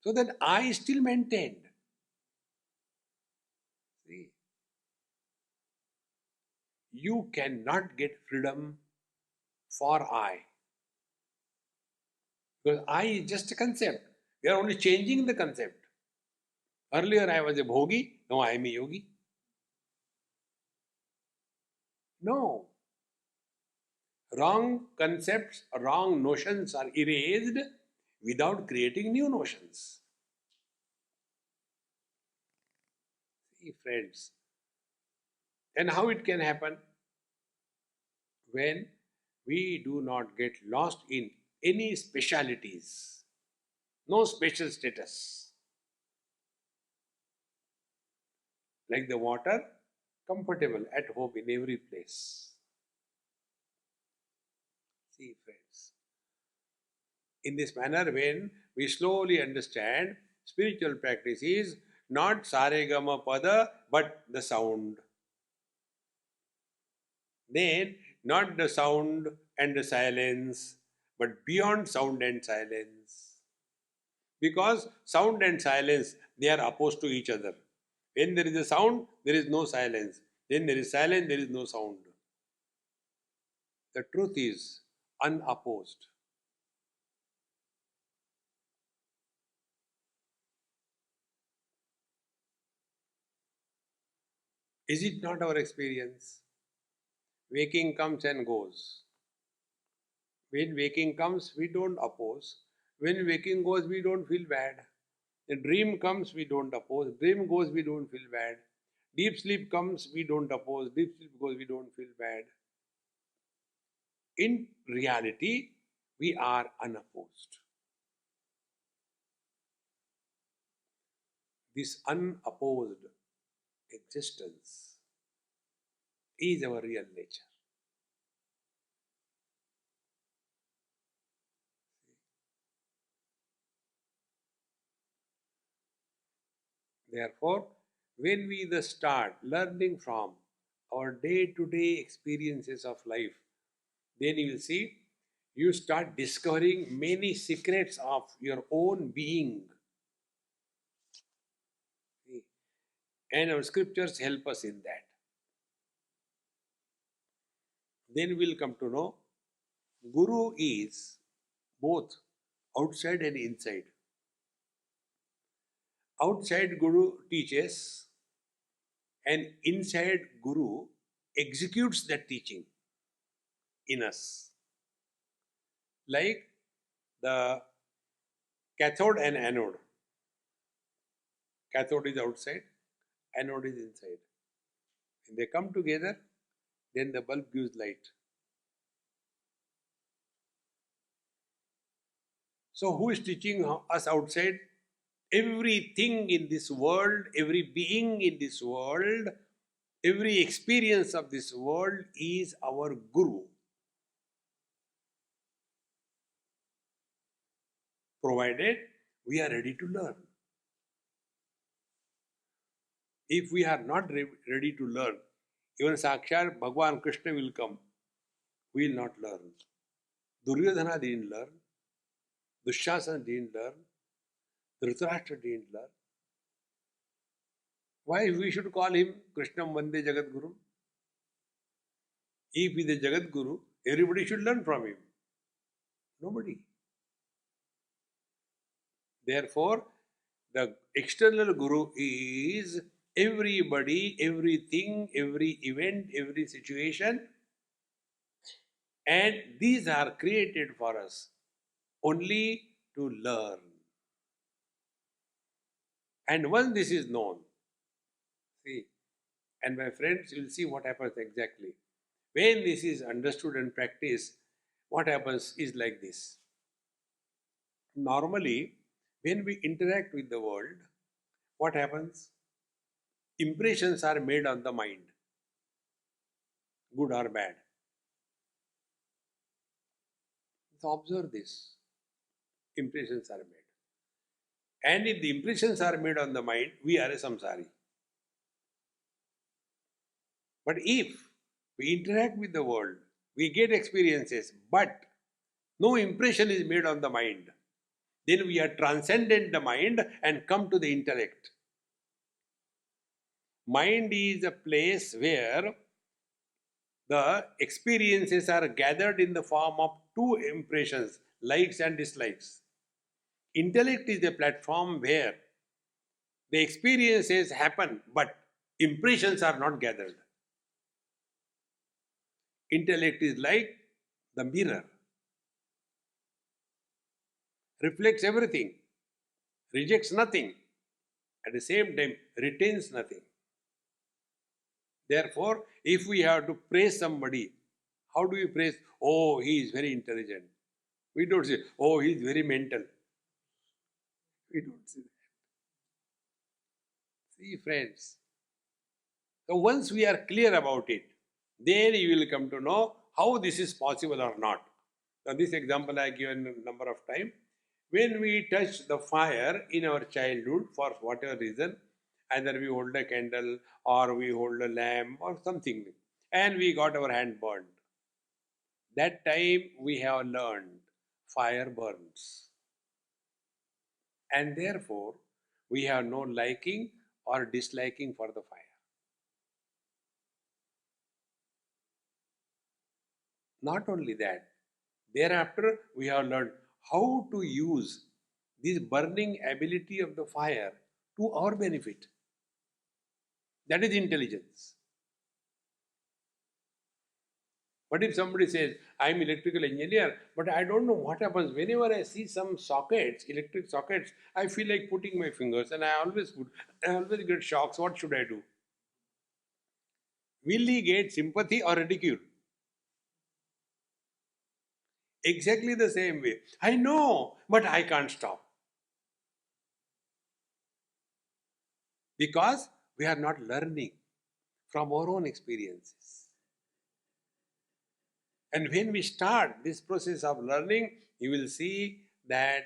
So that I still maintained. See, you cannot get freedom for I. Because I is just a concept. We are only changing the concept. Earlier I was a bhogi, now I am a yogi. No. Wrong concepts, wrong notions are erased without creating new notions. See, friends. And how it can happen? When we do not get lost in any specialities, no special status. Like the water, comfortable at home in every place. See, friends. In this manner, when we slowly understand, spiritual practice is not saregama pada, but the sound. Then, not the sound and the silence, but beyond sound and silence. Because sound and silence, they are opposed to each other. When there is a sound, there is no silence. Then there is silence, there is no sound. The truth is, unopposed. Is it not our experience? Waking comes and goes. When waking comes, we don't oppose. When waking goes, we don't feel bad. The dream comes, we don't oppose. Dream goes, we don't feel bad. Deep sleep comes, we don't oppose. Deep sleep goes, we don't feel bad. In reality, we are unopposed. This unopposed existence is our real nature. Therefore, when we thus start learning from our day-to-day experiences of life, then you will see you start discovering many secrets of your own being. And our scriptures help us in that. Then we'll come to know Guru is both outside and inside. Outside Guru teaches, and inside Guru executes that teaching in us. Like the cathode and anode. Cathode is outside, anode is inside. When they come together, then the bulb gives light. So who is teaching us outside? Everything in this world, every being in this world, every experience of this world is our Guru. Provided we are ready to learn. If we are not ready to learn, even Sakshar Bhagwan Krishna will come. We will not learn. Duryodhana didn't learn. Dushasana didn't learn. Dhritarashtra didn't learn. Why we should call him Krishnam Vande Jagat Guru? If he is a Jagat Guru, everybody should learn from him. Nobody. Therefore, the external Guru is everybody, everything, every event, every situation, and these are created for us only to learn. And once this is known, see, and my friends, you will see what happens exactly. When this is understood and practiced, what happens is like this. Normally, when we interact with the world, what happens? Impressions are made on the mind, good or bad. So observe this. Impressions are made. And if the impressions are made on the mind, we are a samsari. But if we interact with the world, we get experiences, but no impression is made on the mind, then we are transcendent the mind and come to the intellect. Mind is a place where the experiences are gathered in the form of two impressions, likes and dislikes. Intellect is a platform where the experiences happen, but impressions are not gathered. Intellect is like the mirror, reflects everything, rejects nothing, at the same time retains nothing. Therefore, if we have to praise somebody, how do we praise? Oh, he is very intelligent. We don't say, oh, he is very mental. We don't say that. See, friends. So once we are clear about it, then you will come to know how this is possible or not. Now, this example I have given a number of times. When we touch the fire in our childhood, for whatever reason, either we hold a candle or we hold a lamp or something, and we got our hand burned. That time we have learned fire burns. And therefore, we have no liking or disliking for the fire. Not only that, Thereafter, we have learned how to use this burning ability of the fire to our benefit. That is intelligence. But if somebody says, I'm electrical engineer, but I don't know what happens. Whenever I see some sockets, electric sockets, I feel like putting my fingers and I always get shocks. What should I do? Will he get sympathy or ridicule? Exactly the same way. I know, but I can't stop. Because we are not learning from our own experiences. And when we start this process of learning, you will see that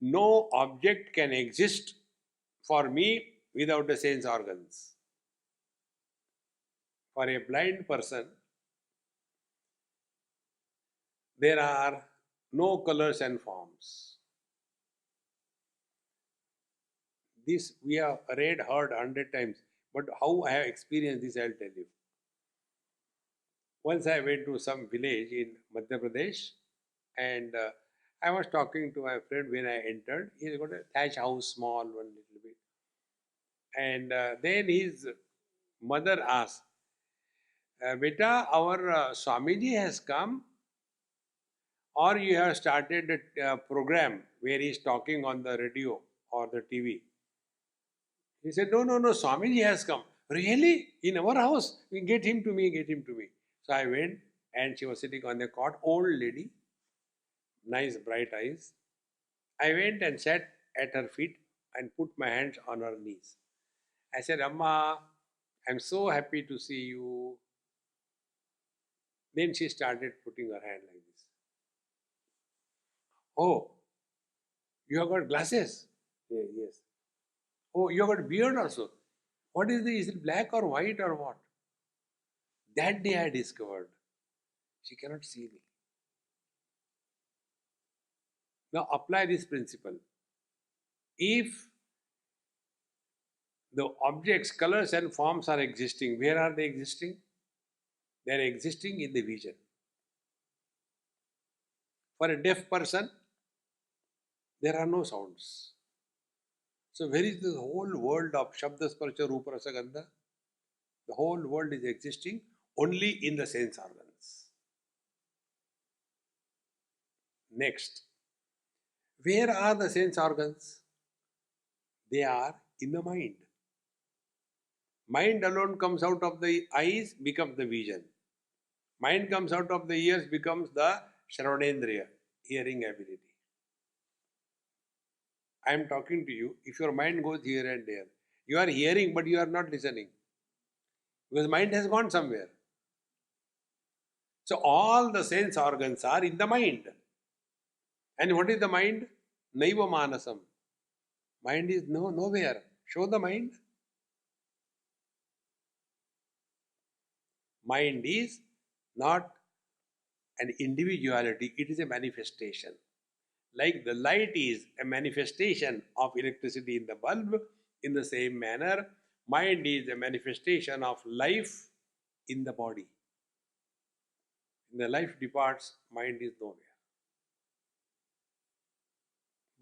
no object can exist for me without the sense organs. For a blind person, there are no colors and forms. This we have read, heard 100 times, but how I have experienced this, I'll tell you. Once I went to some village in Madhya Pradesh, and I was talking to my friend when I entered. He's got a thatch house, small one little bit. And then his mother asked, Beta, our Swamiji has come, or you have started a program where he's talking on the radio or the TV. He said, no, Swamiji has come. Really? In our house? Get him to me, get him to me. So I went, and she was sitting on the cot, old lady, nice bright eyes. I went and sat at her feet and put my hands on her knees. I said, Amma, I'm so happy to see you. Then she started putting her hand like this. Oh, you have got glasses? Yeah, yes. Oh, you have got beard also. What is this? Is it black or white or what? That day I discovered she cannot see me. Now apply this principle. If the objects, colors and forms are existing, where are they existing? They are existing in the vision. For a deaf person, there are no sounds. So where is the whole world of Shabda, Sparsha, Rupa, Rasa, Gandha? The whole world is existing only in the sense organs. Next, where are the sense organs? They are in the mind. Mind alone comes out of the eyes, becomes the vision. Mind comes out of the ears, becomes the Shravanendriya, hearing ability. I am talking to you. If your mind goes here and there, you are hearing but you are not listening. Because mind has gone somewhere. So all the sense organs are in the mind. And what is the mind? Naiva manasam. Mind is nowhere. Show the mind. Mind is not an individuality, it is a manifestation. Like the light is a manifestation of electricity in the bulb, in the same manner, mind is a manifestation of life in the body. When the life departs, mind is nowhere.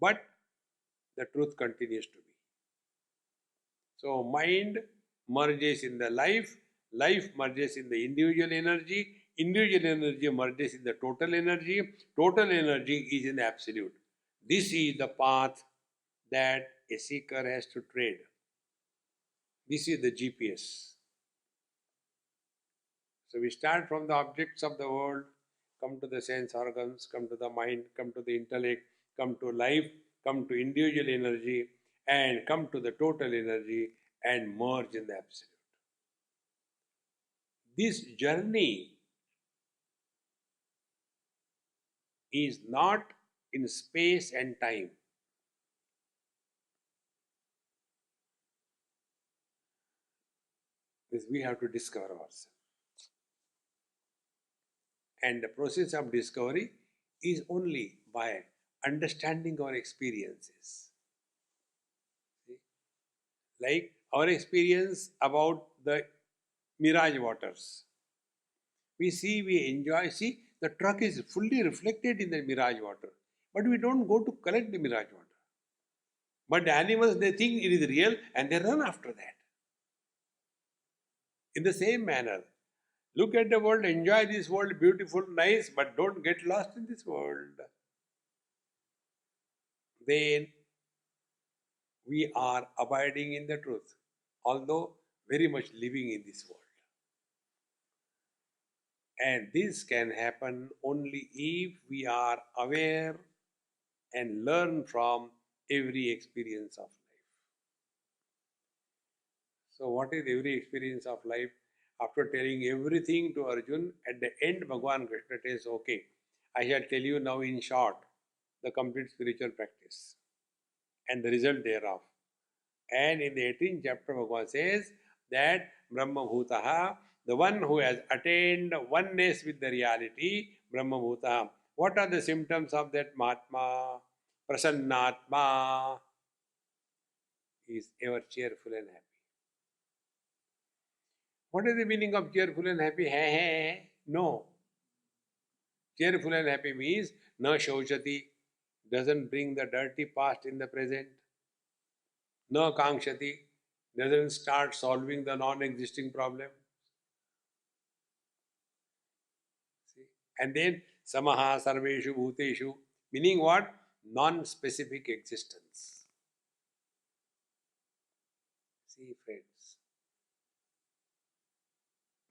But the truth continues to be. So mind merges in the life merges in the individual energy merges in the total energy is in the absolute. This is the path that a seeker has to tread. This is the GPS. So we start from the objects of the world, come to the sense organs, come to the mind, come to the intellect, come to life, come to individual energy, and come to the total energy and merge in the absolute. This journey is not in space and time. This we have to discover ourselves. And the process of discovery is only by understanding our experiences. See? Like our experience about the mirage waters. We see, we enjoy. See, the truck is fully reflected in the mirage water. But we don't go to collect the mirage water. But the animals, they think it is real and they run after that. In the same manner, look at the world, enjoy this world, beautiful, nice, but don't get lost in this world. Then we are abiding in the truth, although very much living in this world. And this can happen only if we are aware and learn from every experience of life. So, what is every experience of life? After telling everything to Arjun, at the end, Bhagavan Krishna says, okay, I shall tell you now in short the complete spiritual practice and the result thereof. And in the 18th chapter, Bhagavan says that Brahma Bhutaha, the one who has attained oneness with the reality, Brahma Bhutaha. What are the symptoms of that Mahatma? Prasannatma is ever cheerful and happy. What is the meaning of cheerful and happy? No. Cheerful and happy means na shauchati, doesn't bring the dirty past in the present. Na kankshati, doesn't start solving the non-existing problem. See? And then samaha sarveshu bhuteshu, meaning what? Non-specific existence. See friends,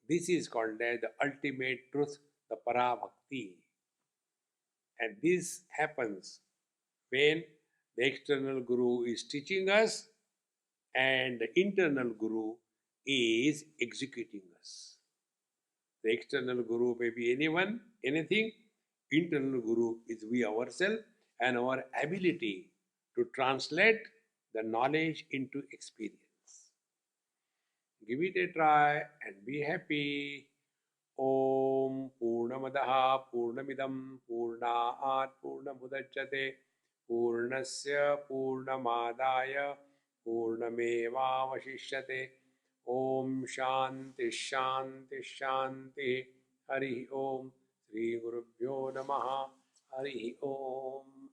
this is called as the ultimate truth, the para-bhakti. And this happens when the external guru is teaching us and the internal guru is executing us. The external guru may be anyone, anything. Internal guru is we ourselves and our ability to translate the knowledge into experience. Give it a try and be happy. Om Purnamadaha Purnamidam Purnaat Purnamudachyate Purnasya Purnamadaya Purnamevavashishyate. Om Shanti Shanti Shanti. Hari Om. Sri Gurubhyo Namaha. Hari Om.